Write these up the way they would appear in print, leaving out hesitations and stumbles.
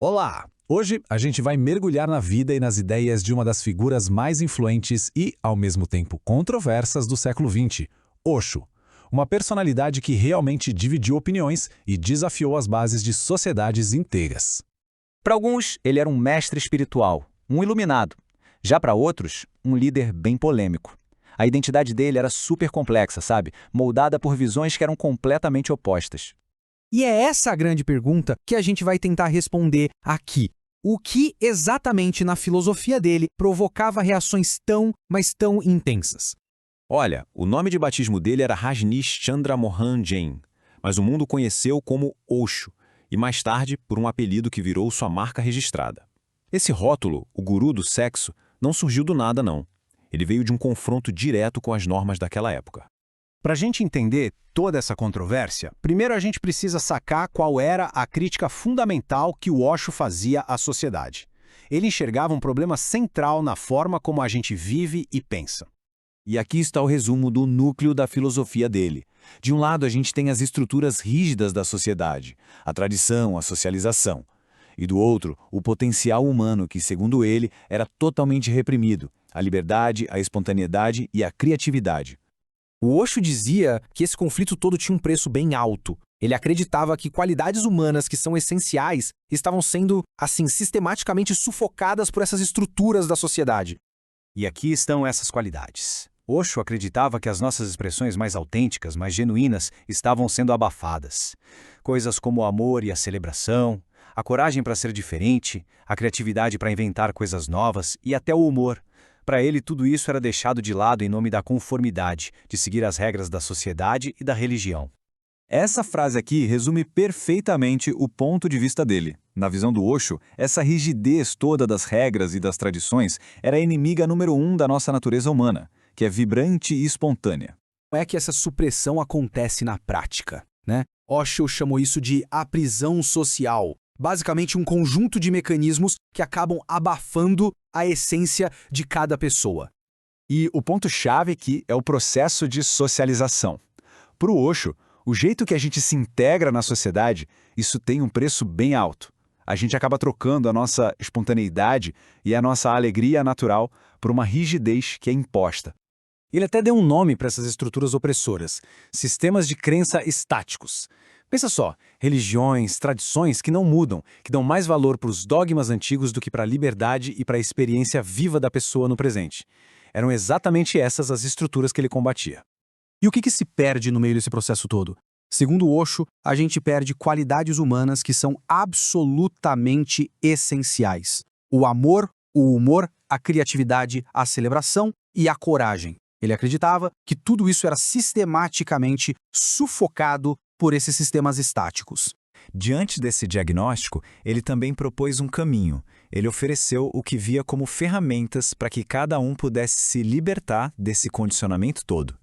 Olá! Hoje a gente vai mergulhar na vida e nas ideias de uma das figuras mais influentes e, ao mesmo tempo, controversas do século XX, Osho. Uma personalidade que realmente dividiu opiniões e desafiou as bases de sociedades inteiras. Para alguns, ele era um mestre espiritual, um iluminado. Já para outros, um líder bem polêmico. A identidade dele era super complexa, sabe? Moldada por visões que eram completamente opostas. E é essa a grande pergunta que a gente vai tentar responder aqui. O que exatamente na filosofia dele provocava reações mas tão intensas? Olha, o nome de batismo dele era Rajneesh Chandra Mohan Jain, mas o mundo o conheceu como Osho, e mais tarde por um apelido que virou sua marca registrada. Esse rótulo, o guru do sexo, não surgiu do nada não. Ele veio de um confronto direto com as normas daquela época. Para a gente entender toda essa controvérsia, primeiro a gente precisa sacar qual era a crítica fundamental que o Osho fazia à sociedade. Ele enxergava um problema central na forma como a gente vive e pensa. E aqui está o resumo do núcleo da filosofia dele. De um lado, a gente tem as estruturas rígidas da sociedade, a tradição, a socialização. E do outro, o potencial humano que, segundo ele, era totalmente reprimido, a liberdade, a espontaneidade e a criatividade. O Osho dizia que esse conflito todo tinha um preço bem alto. Ele acreditava que qualidades humanas que são essenciais estavam sendo, assim, sistematicamente sufocadas por essas estruturas da sociedade. E aqui estão essas qualidades. Osho acreditava que as nossas expressões mais autênticas, mais genuínas, estavam sendo abafadas. Coisas como o amor e a celebração, a coragem para ser diferente, a criatividade para inventar coisas novas e até o humor. Para ele, tudo isso era deixado de lado em nome da conformidade, de seguir as regras da sociedade e da religião. Essa frase aqui resume perfeitamente o ponto de vista dele. Na visão do Osho, essa rigidez toda das regras e das tradições era a inimiga número 1 da nossa natureza humana, que é vibrante e espontânea. Como é que essa supressão acontece na prática, né? Osho chamou isso de a prisão social. Basicamente um conjunto de mecanismos que acabam abafando a essência de cada pessoa. E o ponto-chave aqui é o processo de socialização. Para o Osho, o jeito que a gente se integra na sociedade, isso tem um preço bem alto. A gente acaba trocando a nossa espontaneidade e a nossa alegria natural por uma rigidez que é imposta. Ele até deu um nome para essas estruturas opressoras, sistemas de crença estáticos. Pensa só, religiões, tradições que não mudam, que dão mais valor para os dogmas antigos do que para a liberdade e para a experiência viva da pessoa no presente. Eram exatamente essas as estruturas que ele combatia. E o que se perde no meio desse processo todo? Segundo Osho, a gente perde qualidades humanas que são absolutamente essenciais. O amor, o humor, a criatividade, a celebração e a coragem. Ele acreditava que tudo isso era sistematicamente sufocado por esses sistemas estáticos. Diante desse diagnóstico, ele também propôs um caminho. Ele ofereceu o que via como ferramentas para que cada um pudesse se libertar desse condicionamento todo.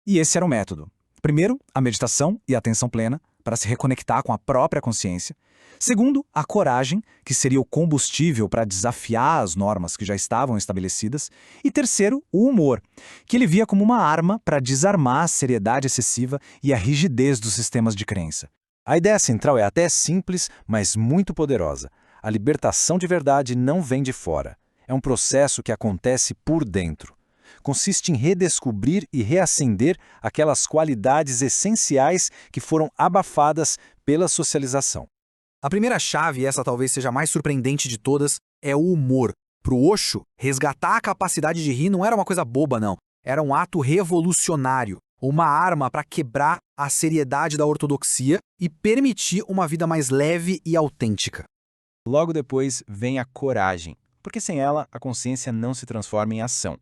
E esse era o método. Primeiro, a meditação e a atenção plena, para se reconectar com a própria consciência. Segundo, a coragem, que seria o combustível para desafiar as normas que já estavam estabelecidas. E terceiro, o humor, que ele via como uma arma para desarmar a seriedade excessiva e a rigidez dos sistemas de crença. A ideia central é até simples, mas muito poderosa. A libertação de verdade não vem de fora. É um processo que acontece por dentro. Consiste em redescobrir e reacender aquelas qualidades essenciais que foram abafadas pela socialização. A primeira chave, e essa talvez seja a mais surpreendente de todas, é o humor. Para o Osho, resgatar a capacidade de rir não era uma coisa boba, não. Era um ato revolucionário, uma arma para quebrar a seriedade da ortodoxia e permitir uma vida mais leve e autêntica. Logo depois vem a coragem, porque sem ela a consciência não se transforma em ação.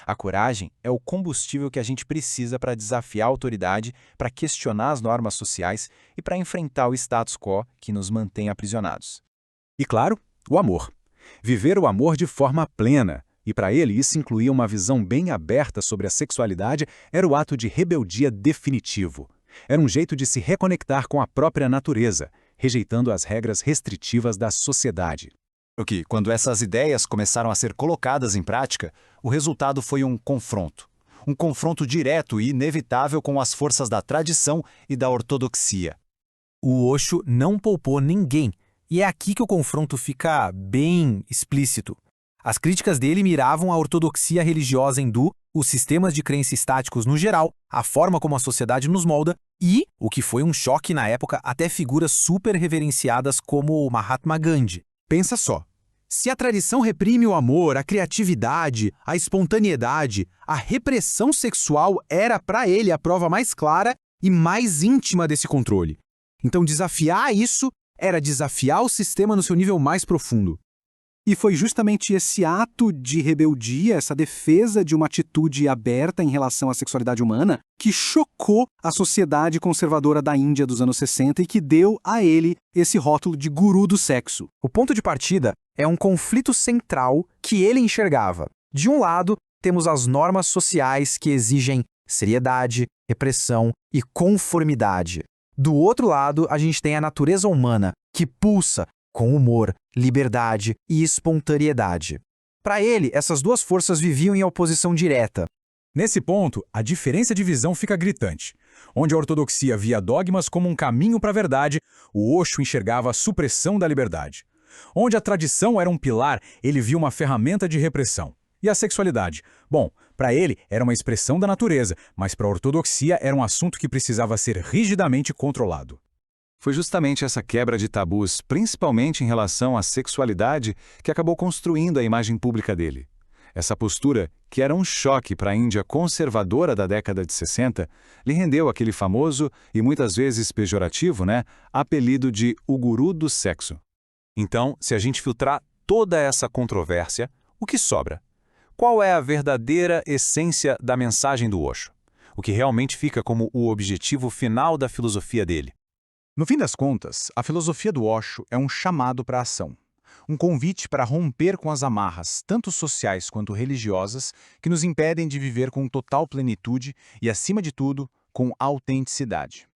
A coragem é o combustível que a gente precisa para desafiar a autoridade, para questionar as normas sociais e para enfrentar o status quo que nos mantém aprisionados. E claro, o amor. Viver o amor de forma plena. E para ele isso incluía uma visão bem aberta sobre a sexualidade, era o ato de rebeldia definitivo. Era um jeito de se reconectar com a própria natureza, rejeitando as regras restritivas da sociedade. Quando essas ideias começaram a ser colocadas em prática, o resultado foi um confronto. Um confronto direto e inevitável com as forças da tradição e da ortodoxia. O Osho não poupou ninguém. E é aqui que o confronto fica bem explícito. As críticas dele miravam a ortodoxia religiosa hindu, os sistemas de crença estáticos no geral, a forma como a sociedade nos molda e, o que foi um choque na época, até figuras super reverenciadas como Mahatma Gandhi. Pensa só. Se a tradição reprime o amor, a criatividade, a espontaneidade, a repressão sexual era para ele a prova mais clara e mais íntima desse controle. Então desafiar isso era desafiar o sistema no seu nível mais profundo. E foi justamente esse ato de rebeldia, essa defesa de uma atitude aberta em relação à sexualidade humana, que chocou a sociedade conservadora da Índia dos anos 60 e que deu a ele esse rótulo de guru do sexo. O ponto de partida é um conflito central que ele enxergava. De um lado, temos as normas sociais que exigem seriedade, repressão e conformidade. Do outro lado, a gente tem a natureza humana, que pulsa com humor, liberdade e espontaneidade. Para ele, essas duas forças viviam em oposição direta. Nesse ponto, a diferença de visão fica gritante. Onde a ortodoxia via dogmas como um caminho para a verdade, o Osho enxergava a supressão da liberdade. Onde a tradição era um pilar, ele via uma ferramenta de repressão. E a sexualidade? Bom, para ele era uma expressão da natureza, mas para a ortodoxia era um assunto que precisava ser rigidamente controlado. Foi justamente essa quebra de tabus, principalmente em relação à sexualidade, que acabou construindo a imagem pública dele. Essa postura, que era um choque para a Índia conservadora da década de 60, lhe rendeu aquele famoso e muitas vezes pejorativo, apelido de o guru do sexo. Então, se a gente filtrar toda essa controvérsia, o que sobra? Qual é a verdadeira essência da mensagem do Osho? O que realmente fica como o objetivo final da filosofia dele? No fim das contas, a filosofia do Osho é um chamado para a ação. Um convite para romper com as amarras, tanto sociais quanto religiosas, que nos impedem de viver com total plenitude e, acima de tudo, com autenticidade.